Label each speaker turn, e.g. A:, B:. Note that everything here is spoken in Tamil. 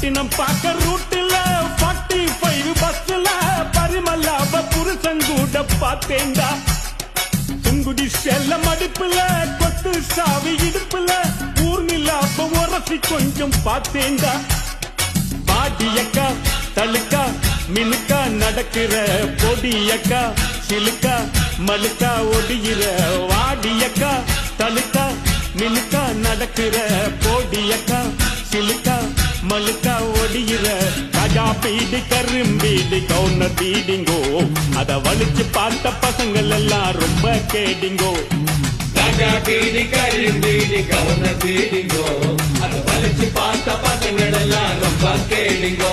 A: பட்டினம் பார்க்க ரூட்டுல 45 பஸ்ல பரிமல்லாவ புருஷங்கூட பார்த்தேண்டா. சுங்குடி செல்ல மடிப்புல கொத்து சாவி இடுப்புல ஊர்நிலாப்ப உரசி கொஞ்சம் பார்த்தேண்டா. பாடியக்கா தழுக்கா மினுக்கா நடக்கிற பொடியக்கா சிலுக்கா மலுக்கா ஒடிகிற வாடியக்கா தழுக்கா மினுக்கா நடக்கிற பொடியக்கா சிலுக்கா மலுக்கா ஒடிகிற கஜா பீடி கரும்பீடி கவுனர் பீடிங்கோ. அத வலிச்சு பார்த்த பசங்கள் எல்லாம் ரொம்ப கேடிங்கோ.
B: கஜா பீடி கரும்பீடி கவுனர் பீடிங்கோ. அத வலிச்சு பார்த்த பசங்கள் எல்லாம் ரொம்ப கேடிங்கோ.